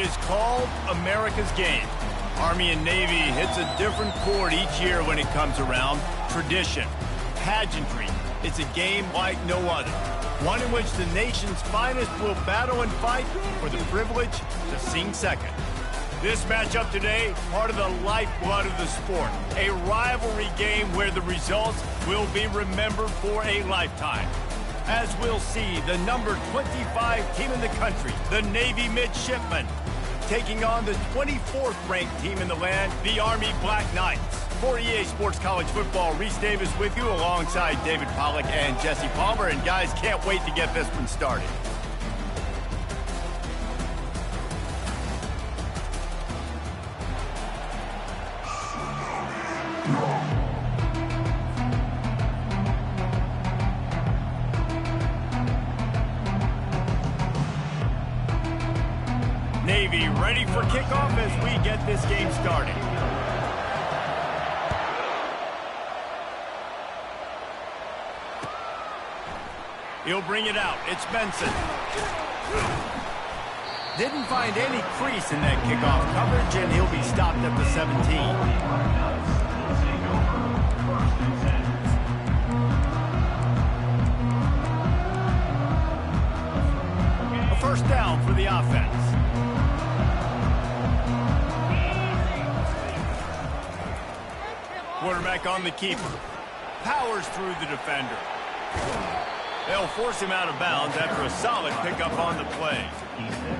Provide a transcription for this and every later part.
is called America's Game. Army and Navy hits a different chord each year when it comes around. Tradition, pageantry. It's a game like no other. One in which the nation's finest will battle and fight for the privilege to sing second. This matchup today, part of the lifeblood of the sport. A rivalry game where the results will be remembered for a lifetime. As we'll see, the number 25 team in the country, the Navy Midshipmen, taking on the 24th ranked team in the land, the Army Black Knights. For EA Sports College Football, Reese Davis with you alongside David Pollack and Jesse Palmer. And guys, can't wait to get this one started. Navy ready for kickoff as we get this game started. He'll bring it out. It's Benson. Didn't find any crease in that kickoff coverage, and he'll be stopped at the 17. A first down for the offense. Quarterback on the keeper. Powers through the defender. They'll force him out of bounds after a solid pickup on the play.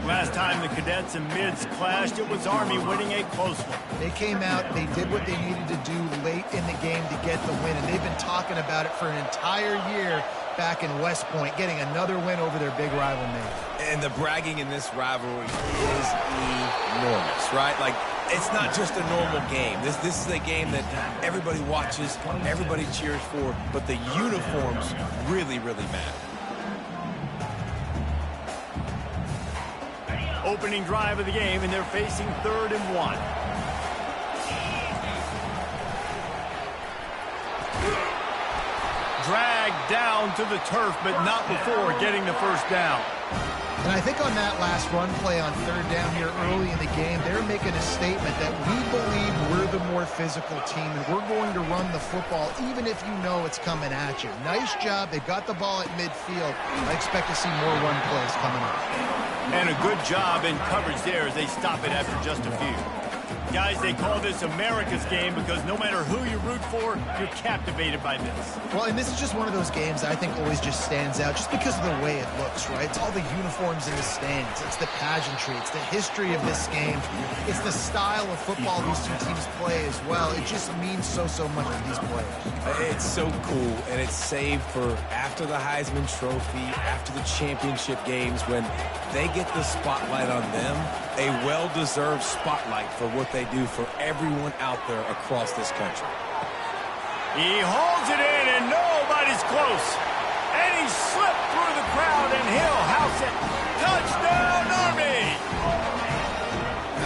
Last time the cadets and mids clashed, it was Army winning a close one. They came out, they did what they needed to do late in the game to get the win, and they've been talking about it for an entire year back in West Point, getting another win over their big rival Navy. And the bragging in this rivalry is enormous, right? Like, it's not just a normal game. This is a game that everybody watches, everybody cheers for, but the uniforms really, really matter. Opening drive of the game, and they're facing 3rd and 1. Dragged down to the turf, but not before getting the first down. And I think on that last run play on 3rd down here early in the game, they're making a statement that we believe we're the more physical team and we're going to run the football even if you know it's coming at you. Nice job. They got the ball at midfield. I expect to see more run plays coming up. And a good job in coverage there as they stop it after just a few. Guys, they call this America's Game because no matter who you root for, you're captivated by this. Well, and this is just one of those games that I think always just stands out just because of the way it looks, right? It's all the uniforms in the stands. It's the pageantry. It's the history of this game. It's the style of football these two teams play as well. It just means so much to these players. It's so cool, and it's saved for after the Heisman Trophy, after the championship games, when they get the spotlight on them, a well-deserved spotlight for what they do for everyone out there across this country. He holds it in, and nobody's close. And he slipped through the crowd, and he'll house it. Touchdown, Army!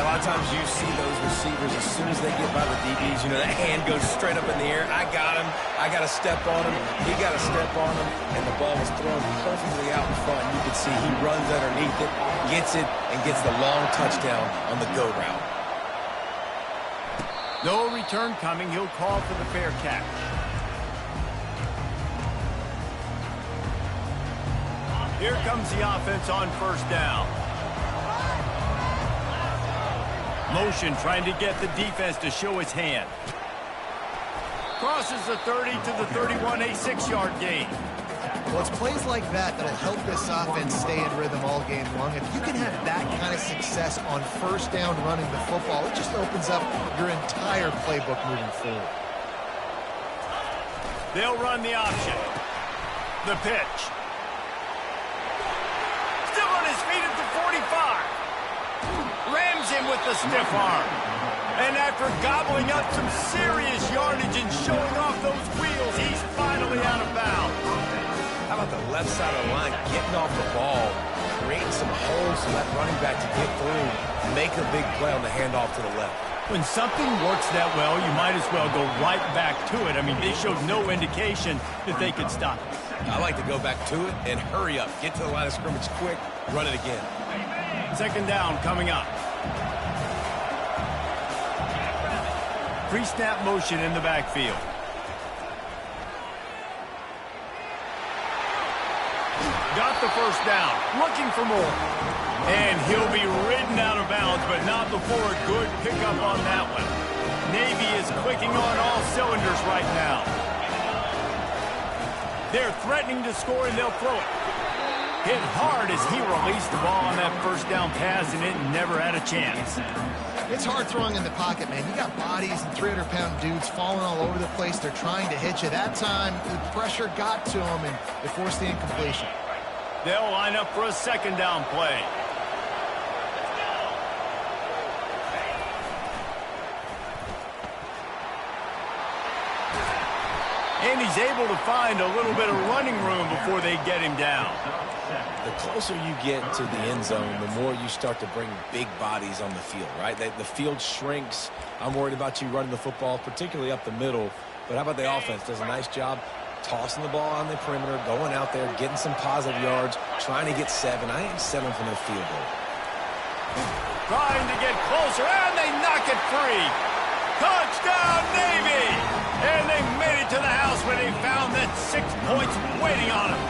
A lot of times you see those receivers, as soon as they get by the DBs, you know, that hand goes straight up in the air. I got him. I got to step on him. He got to step on him. And the ball was thrown perfectly out in front. You can see he runs underneath it, gets it, and gets the long touchdown on the go route. No return coming. He'll call for the fair catch. Here comes the offense on 1st down. Motion trying to get the defense to show its hand. Crosses the 30 to the 31, a 6-yard gain. Well, it's plays like that that'll help this offense stay in rhythm all game long. If you can have that kind of success on 1st down running the football, it just opens up your entire playbook moving forward. They'll run the option. The pitch. Still on his feet at the 45. Rams him with the stiff arm. And after gobbling up some serious yardage and showing off those wheels, he's finally out of bounds. How about the left side of the line getting off the ball, creating some holes for that running back to get through, make a big play on the handoff to the left. When something works that well, you might as well go right back to it. I mean, they showed no indication that they could stop it. I like to go back to it and hurry up. Get to the line of scrimmage quick, run it again. 2nd down coming up. Pre-snap motion in the backfield. Got the first down, looking for more. And he'll be ridden out of bounds, but not before a good pickup on that one. Navy is clicking on all cylinders right now. They're threatening to score, and they'll throw it. Hit hard as he released the ball on that first down pass, and it never had a chance. It's hard throwing in the pocket, man. You got bodies and 300-pound dudes falling all over the place. They're trying to hit you. That time, the pressure got to them, and they forced the incompletion. They'll line up for a second down play. And he's able to find a little bit of running room before they get him down. The closer you get to the end zone, the more you start to bring big bodies on the field, right? The field shrinks. I'm worried about you running the football, particularly up the middle. But how about the offense? Does a nice job tossing the ball on the perimeter, going out there, getting some positive yards, trying to get 7. I ain't 7 from the field goal. Trying to get closer, and they knock it free. Touchdown, Navy! And they made it to the house when they found that 6 points waiting on them.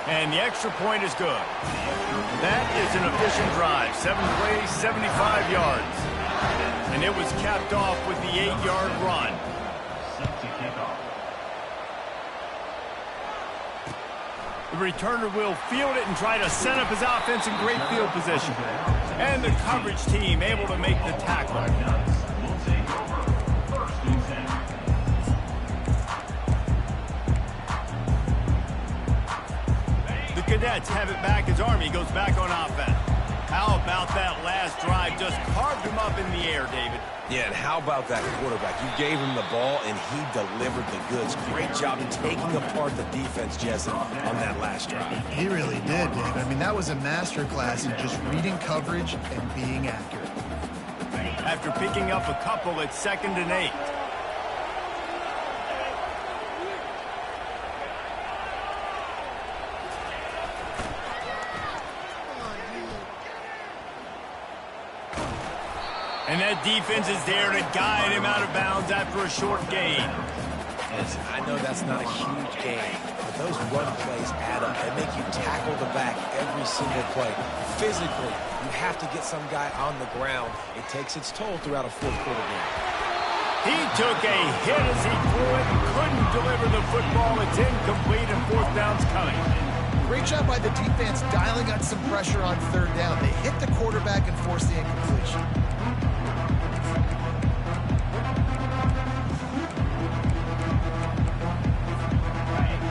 And the extra point is good. That is an efficient drive. 7 plays, 75 yards. And it was capped off with the 8-yard run. The returner will field it and try to set up his offense in great field position. And the coverage team able to make the tackle. The Cadets have it back as Army goes back on offense. How about that last drive? Just carved him up in the air, David. Yeah, and how about that quarterback? You gave him the ball, and he delivered the goods. Great job taking apart the defense, Jesse, on that last drive. He really did, David. I mean, that was a masterclass in just reading coverage and being accurate. After picking up a couple, it's 2nd and 8. And that defense is there to guide him out of bounds after a short gain. Listen, I know that's not a huge gain, but those run plays add up. They make you tackle the back every single play. Physically, you have to get some guy on the ground. It takes its toll throughout a fourth-quarter game. He took a hit as he threw it and couldn't deliver the football. It's incomplete and 4th down's coming. Great job by the defense dialing up some pressure on 3rd down. They hit the quarterback and forced the incompletion.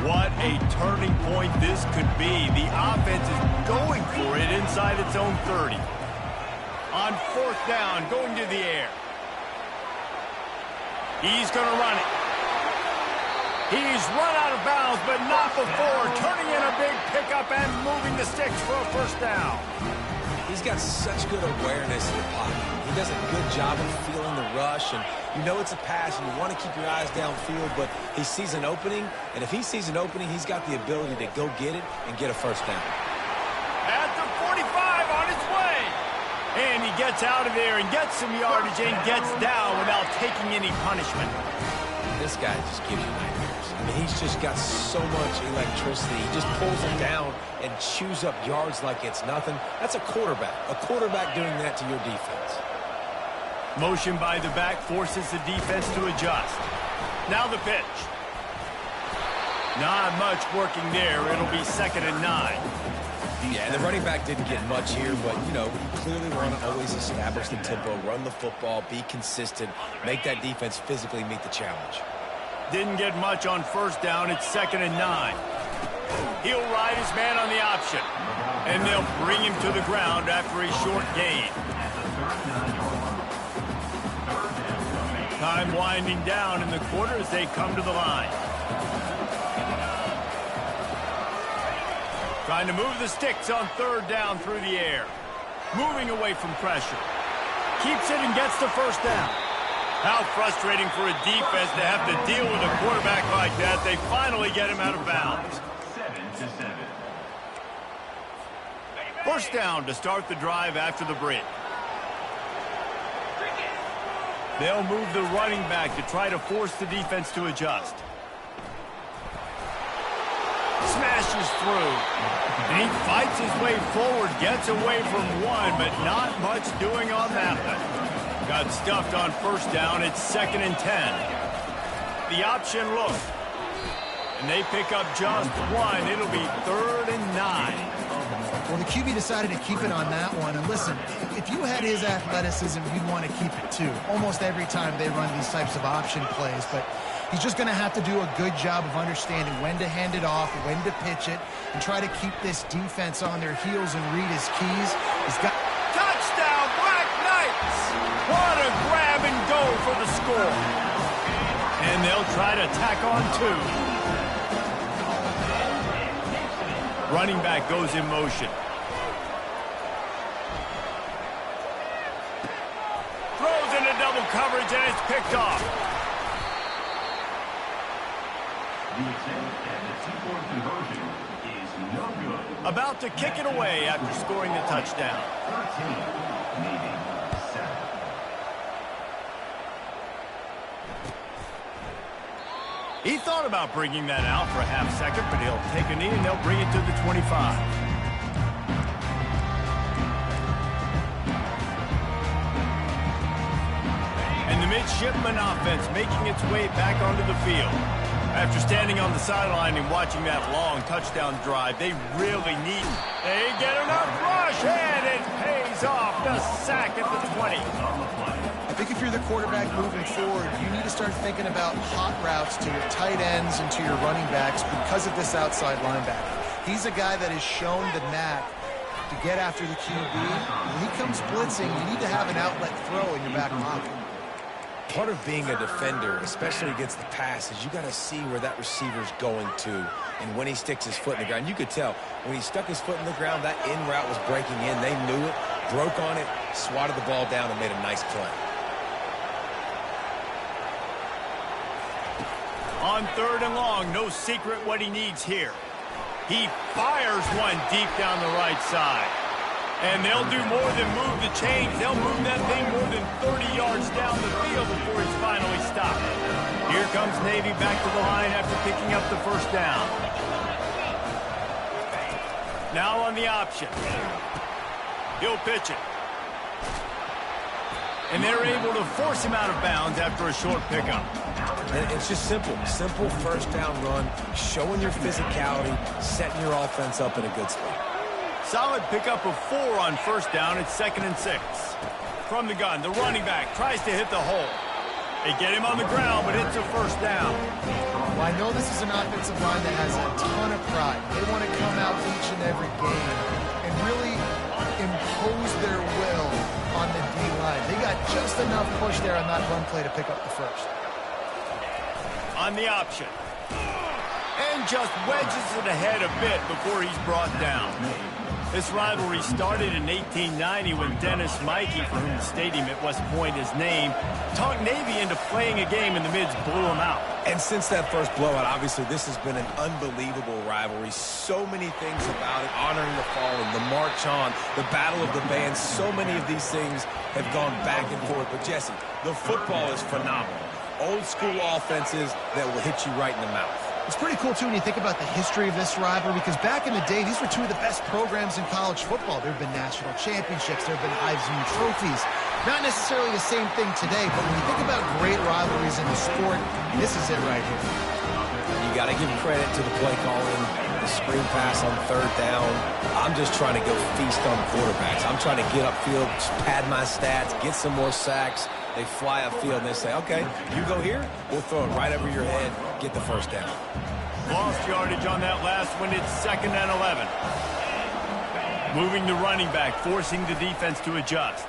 What a turning point this could be. The offense is going for it inside its own 30. On 4th down, going to the air. He's going to run it. He's run out of bounds, but not before. Turning in a big pickup and moving the sticks for a 1st down. He's got such good awareness in the pocket. He does a good job of feeling the rush, and you know it's a pass, and you want to keep your eyes downfield, but he sees an opening, and if he sees an opening, he's got the ability to go get it and get a 1st down. At the 45 on his way. And he gets out of there and gets some yardage and gets down without taking any punishment. This guy just gives you nightmares. I mean, he's just got so much electricity. He just pulls it down and chews up yards like it's nothing. That's a quarterback. A quarterback doing that to your defense. Motion by the back forces the defense to adjust. Now the pitch. Not much working there. It'll be 2nd and 9. Yeah, and the running back didn't get much here, but, you know, you clearly want to always establish the tempo, run the football, be consistent, make that defense physically meet the challenge. Didn't get much on 1st down. It's 2nd and 9. He'll ride his man on the option, and they'll bring him to the ground after a short gain. Time winding down in the quarter as they come to the line. Trying to move the sticks on 3rd down through the air. Moving away from pressure. Keeps it and gets the 1st down. How frustrating for a defense to have to deal with a quarterback like that. They finally get him out of bounds. 1st down to start the drive after the break. They'll move the running back to try to force the defense to adjust. Smashes through. And he fights his way forward, gets away from one, but not much doing on that one. Got stuffed on first down. It's 2nd and 10. The option look. And they pick up just one. It'll be 3rd and 9. Well, the QB decided to keep it on that one. And listen, if you had his athleticism, you'd want to keep it too. Almost every time they run these types of option plays. But he's just going to have to do a good job of understanding when to hand it off, when to pitch it, and try to keep this defense on their heels and read his keys. He's got... Touchdown, Black Knights! What a grab and go for the score. And they'll try to tack on 2. Running back goes in motion. Throws into double coverage, and it's picked off. The attempt at the two-point conversion is no good. About to kick it away after scoring the touchdown. 13, Navy 7. He thought about bringing that out for a half second, but he'll take a knee and they'll bring it to the 25. And the midshipman offense making its way back onto the field. After standing on the sideline and watching that long touchdown drive, they really need it. They get enough rush, and it pays off. The sack at the 20. I think if you're the quarterback moving forward, you need to start thinking about hot routes to your tight ends and to your running backs because of this outside linebacker. He's a guy that has shown the knack to get after the QB. When he comes blitzing, you need to have an outlet throw in your back pocket. Part of being a defender, especially against the pass, is you got to see where that receiver's going to and when he sticks his foot in the ground. You could tell when he stuck his foot in the ground, that in route was breaking in. They knew it, broke on it, swatted the ball down, and made a nice play. On 3rd and long, no secret what he needs here. He fires one deep down the right side. And they'll do more than move the chains. They'll move that thing more than 30 yards down the field before he's finally stopped. Here comes Navy back to the line after picking up the first down. Now on the option. He'll pitch it. And they're able to force him out of bounds after a short pickup. And it's just simple. Simple first down run, showing your physicality, setting your offense up in a good spot. Solid pickup of 4 on first down. It's 2nd and 6. From the gun, the running back tries to hit the hole. They get him on the ground, but it's a first down. Well, I know this is an offensive line that has a ton of pride. They want to come out each and every game and really impose their will on the D-line. They got just enough push there on that run play to pick up the first. On the option. And just wedges it ahead a bit before he's brought down. This rivalry started in 1890 when Dennis Mikey, for whom the stadium at West Point is named, talked Navy into playing a game and the Mids blew him out. And since that first blowout, obviously, this has been an unbelievable rivalry. So many things about it, honoring the fallen, the march on, the battle of the bands. So many of these things have gone back and forth. But, Jesse, the football is phenomenal. Old school offenses that will hit you right in the mouth. It's pretty cool, too, when you think about the history of this rivalry, because back in the day, these were 2 of the best programs in college football. There have been national championships. There have been Heisman trophies. Not necessarily the same thing today, but when you think about great rivalries in the sport, this is it right here. You got to give credit to the play calling, the screen pass on 3rd down. I'm just trying to go feast on quarterbacks. I'm trying to get upfield, pad my stats, get some more sacks. They fly upfield and they say, okay, you go here, we'll throw it right over your head, get the first down. Lost yardage on that last one. It's 2nd and 11. Moving the running back, forcing the defense to adjust.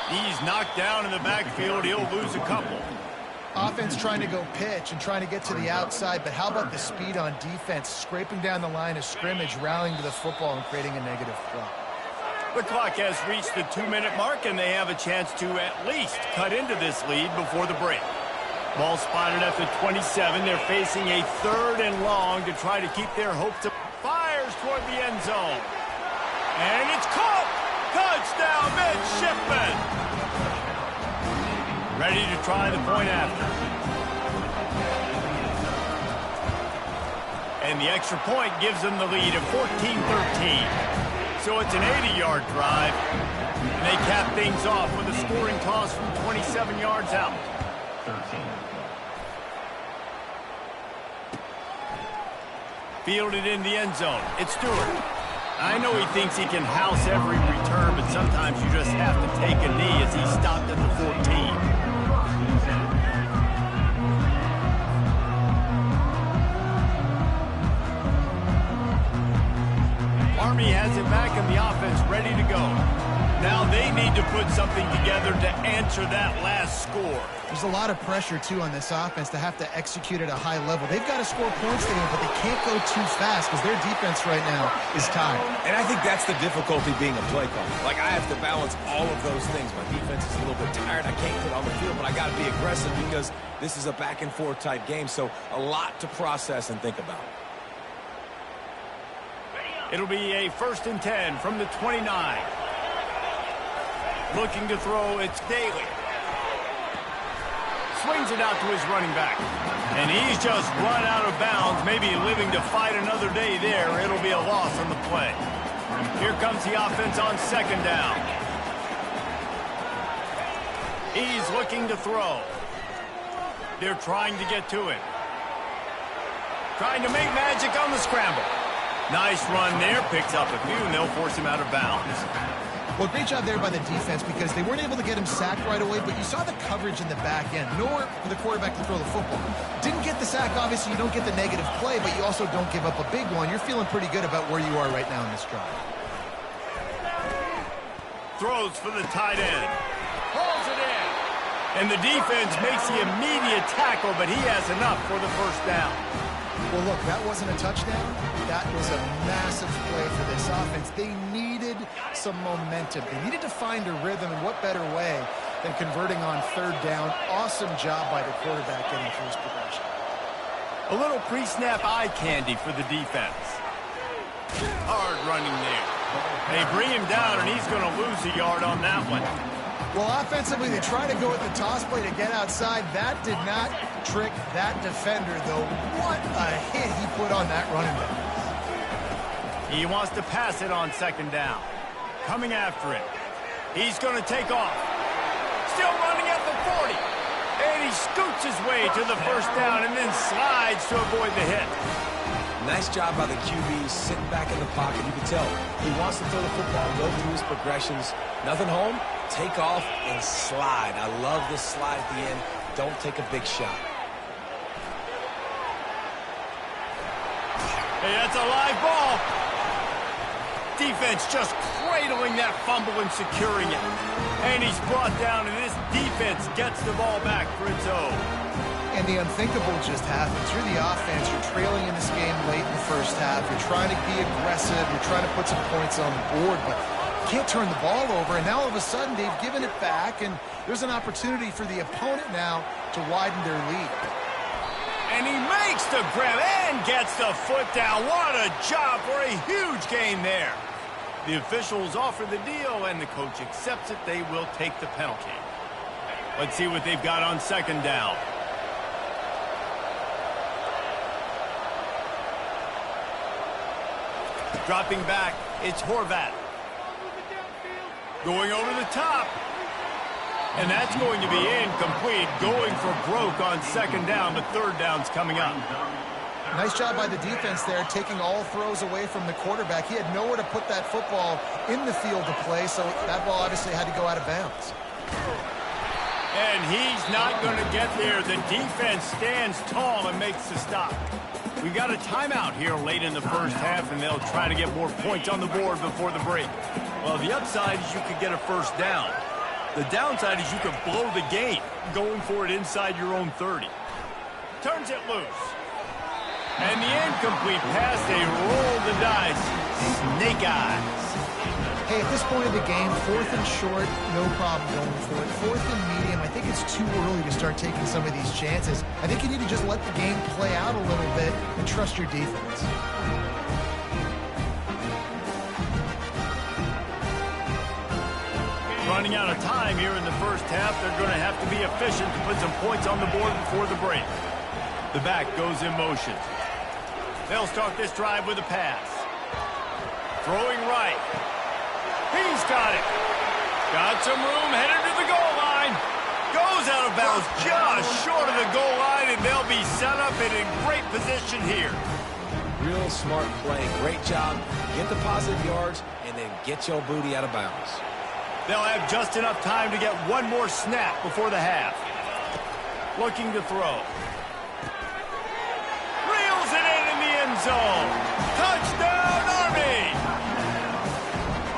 He's knocked down in the backfield. He'll lose a couple. Offense trying to go pitch and trying to get to the outside, but how about the speed on defense, scraping down the line of scrimmage, rallying to the football and creating a negative play. The clock has reached the 2-minute mark, and they have a chance to at least cut into this lead before the break. Ball spotted at the 27. They're facing a 3rd and long to try to keep their hopes up. Fires toward the end zone. And it's caught! Touchdown, midshipman! Ready to try the point after. And the extra point gives them the lead of 14-13. So it's an 80-yard drive. And they cap things off with a scoring toss from 27 yards out. 13. Fielded in the end zone. It's Stewart. I know he thinks he can house every return, but sometimes you just have to take a knee as he stopped at the 14. Army has it back in the offense ready to go. Now they need to put something together to answer that last score. There's a lot of pressure, too, on this offense to have to execute at a high level. They've got to score points today, but they can't go too fast because their defense right now is tired. And I think that's the difficulty being a play caller. Like, I have to balance all of those things. My defense is a little bit tired. I can't get on the field, but I got to be aggressive because this is a back-and-forth type game. So a lot to process and think about. It'll be a 1st and 10 from the 29. Looking to throw, it's Daly. Swings it out to his running back. And he's just run out of bounds, maybe living to fight another day there. It'll be a loss on the play. Here comes the offense on 2nd down. He's looking to throw. They're trying to get to it. Trying to make magic on the scramble. Nice run there, picks up a few, and they'll force him out of bounds. Well, great job there by the defense because they weren't able to get him sacked right away, but you saw the coverage in the back end. Nowhere for the quarterback to throw the football. Didn't get the sack, obviously you don't get the negative play, but you also don't give up a big one. You're feeling pretty good about where you are right now in this drive. Throws for the tight end. Pulls it in. And the defense makes the immediate tackle, but he has enough for the 1st down. Well, look, that wasn't a touchdown. That was a massive play for this offense. They needed some momentum. They needed to find a rhythm, and what better way than converting on 3rd down. Awesome job by the quarterback getting through his progression. A little pre-snap eye candy for the defense. Hard running there. They bring him down, and he's going to lose a yard on that one. Well, offensively, they try to go with the toss play to get outside. That did not trick that defender, though. What a hit he put on that running back. He wants to pass it on 2nd down. Coming after it. He's going to take off. Still running at the 40. And he scoots his way to the 1st down and then slides to avoid the hit. Nice job by the QB, sitting back in the pocket. You can tell he wants to throw the football, go through his progressions. Nothing home, take off, and slide. I love this slide at the end. Don't take a big shot. Hey, that's a live ball. Defense just cradling that fumble and securing it. And he's brought down, and this defense gets the ball back for its own. And the unthinkable just happens. You're the offense. You're trailing in this game late in the 1st half. You're trying to be aggressive. You're trying to put some points on the board, but you can't turn the ball over. And now all of a sudden they've given it back, and there's an opportunity for the opponent now to widen their lead. And he makes the grab and gets the foot down. What a job for a huge gain there. The officials offer the deal, and the coach accepts it. They will take the penalty. Let's see what they've got on 2nd down. Dropping back, it's Horvat. Going over the top. And that's going to be incomplete. Going for broke on 2nd down, but 3rd down's coming up. Nice job by the defense there, taking all throws away from the quarterback. He had nowhere to put that football in the field to play, so that ball obviously had to go out of bounds. And he's not going to get there. The defense stands tall and makes the stop. We got a timeout here late in the 1st half, and they'll try to get more points on the board before the break. Well, the upside is you could get a 1st down. The downside is you could blow the game going for it inside your own 30. Turns it loose. And the incomplete pass, they roll the dice. Snake eyes. Hey, at this point of the game, 4th and short, no problem going for it. 4th and medium, I think it's too early to start taking some of these chances. I think you need to just let the game play out a little bit and trust your defense. running out of time here in the first half. They're going to have to be efficient to put some points on the board before the break. The back goes in motion. They'll start this drive with a pass. Throwing right. He's got it. Got some room, headed to the goal line. Goes out of bounds just short of the goal line, and they'll be set up and in great position here. Real smart play. Great job. Get the positive yards, and then get your booty out of bounds. They'll have just enough time to get one more snap before the half. Looking to throw. Reels it in the end zone. Touchdown, Army!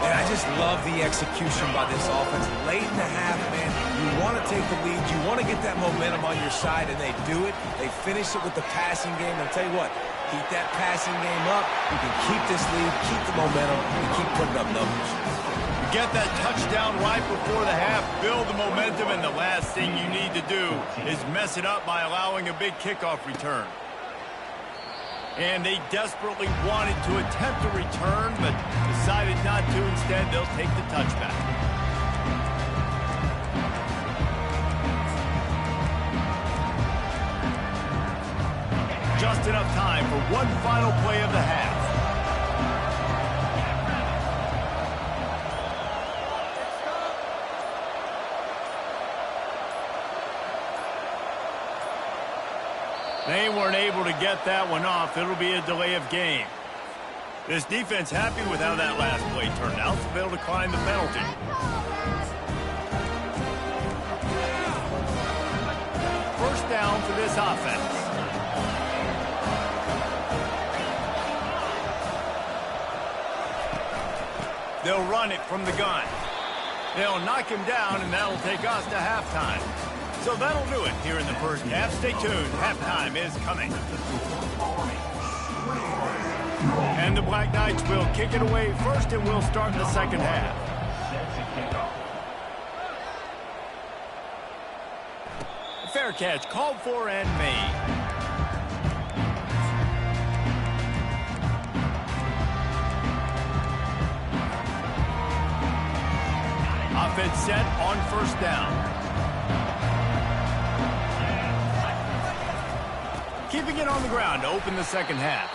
And I just love the execution by this offense. Late in the half, man, you want to take the lead. You want to get that momentum on your side, and they do it. They finish it with the passing game. I'll tell you what, keep that passing game up. You can keep this lead, keep the momentum, and keep putting up numbers. Get that touchdown right before the half, build the momentum, and the last thing you need to do is mess it up by allowing a big kickoff return. And they desperately wanted to attempt a return, but decided not to. Instead, they'll take the touchback. Just enough time for one final play of the half. They weren't able to get that one off. It'll be a delay of game. This defense happy with how that last play turned out, so they'll decline the penalty. First down for this offense. They'll run it from the gun. They'll knock him down, and that'll take us to halftime. So that'll do it here in the first half. Stay tuned. Halftime is coming. And the Black Knights will kick it away first, and we'll start the second half. Fair catch called for and made. Offense set on first down. Keeping it on the ground to open the second half.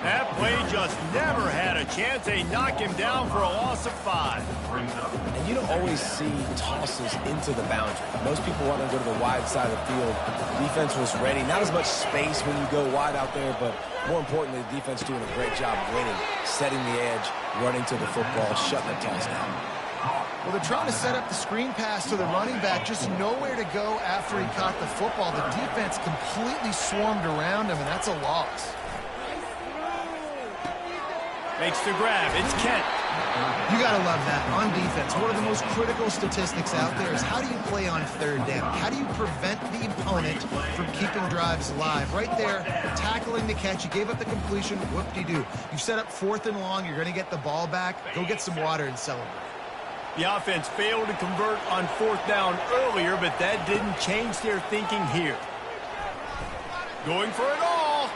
That play just never had a chance. They knock him down for a loss of 5. And you don't always see tosses into the boundary. Most people want to go to the wide side of the field. The defense was ready. Not as much space when you go wide out there, but more importantly, the defense doing a great job winning, setting the edge, running to the football, shutting the toss down. Well, they're trying to set up the screen pass to the running back, just nowhere to go after he caught the football. The defense completely swarmed around him, and that's a loss. Makes the grab. It's Kent. You got to love that. On defense, one of the most critical statistics out there is how do you play on third down? How do you prevent the opponent from keeping drives alive? Right there, tackling the catch. You gave up the completion. Whoop-de-doo. You set up 4th and long. You're going to get the ball back. Go get some water and celebrate. The offense failed to convert on 4th down earlier, but that didn't change their thinking here. Going for it all.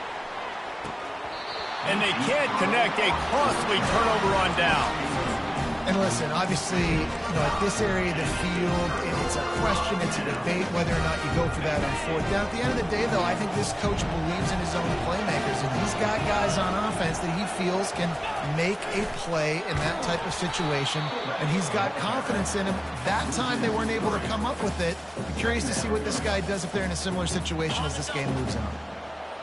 And they can't connect. A costly turnover on down. And listen, obviously, at this area of the field, it's a question, it's a debate whether or not you go for that on 4th down. At the end of the day, though, I think this coach believes in his own playmakers, and he's got guys on offense that he feels can make a play in that type of situation, and he's got confidence in him. That time they weren't able to come up with it. I'm curious to see what this guy does if they're in a similar situation as this game moves on.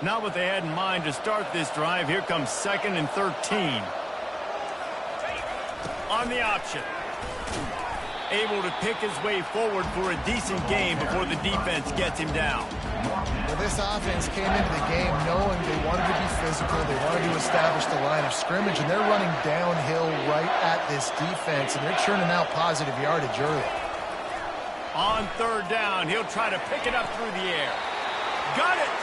Not what they had in mind to start this drive. Here comes 2nd and 13. On the option. Able to pick his way forward for a decent game before the defense gets him down. Well, this offense came into the game knowing they wanted to be physical. They wanted to establish the line of scrimmage, and they're running downhill right at this defense, and they're churning out positive yardage early. On 3rd down, he'll try to pick it up through the air. Got it!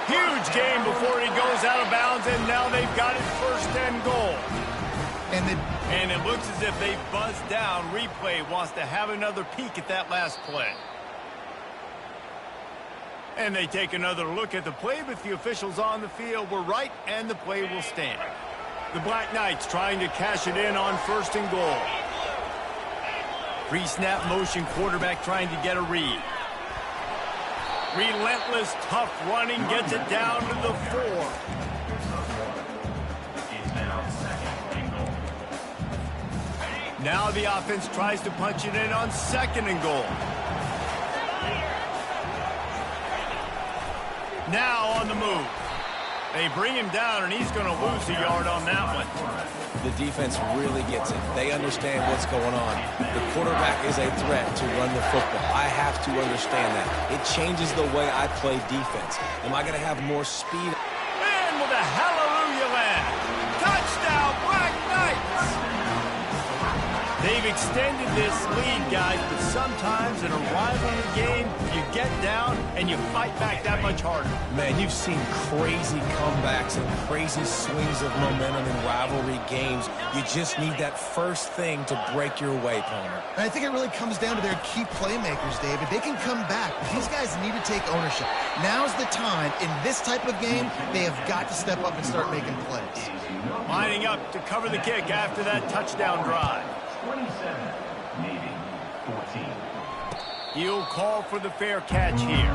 Huge game before he goes out of bounds, and now they've got it 1st and goal. And it looks as if they buzzed down. Replay wants to have another peek at that last play. And they take another look at the play, but the officials on the field were right, and the play will stand. The Black Knights trying to cash it in on 1st and goal. Pre-snap motion quarterback trying to get a read. Relentless, tough running gets it down to the 4. Now the offense tries to punch it in on 2nd and goal. Now on the move. They bring him down, and he's going to lose a yard on that one. The defense really gets it. They understand what's going on. The quarterback is a threat to run the football. I have to understand that. It changes the way I play defense. Am I going to have more speed? And with a hallelujah land. Touchdown, Black Knights! They've extended this lead, guys, but sometimes in a rivalry game, you get down and you fight back that much harder. Man, you've seen crazy comebacks and crazy swings of momentum in rivalry games. You just need that first thing to break your way, Palmer. And I think it really comes down to their key playmakers, David. They can come back, but these guys need to take ownership. Now's the time. In this type of game, they have got to step up and start making plays. Lining up to cover the kick after that touchdown drive. 27, Navy 14. He'll call for the fair catch here.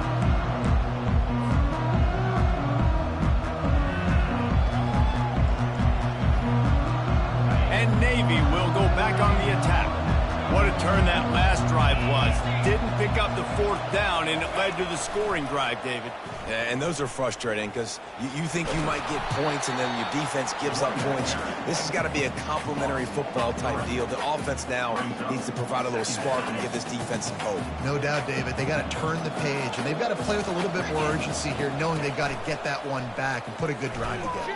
And Navy will go back on the attack. What a turn that last drive was. Didn't pick up the 4th down, and it led to the scoring drive, David. Yeah, and those are frustrating because you think you might get points and then your defense gives up points. This has got to be a complementary football type deal. The offense now needs to provide a little spark and give this defense some hope. No doubt, David. They got to turn the page, and they've got to play with a little bit more urgency here, knowing they've got to get that one back and put a good drive together.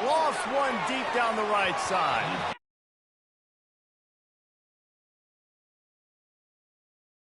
Lost one deep down the right side.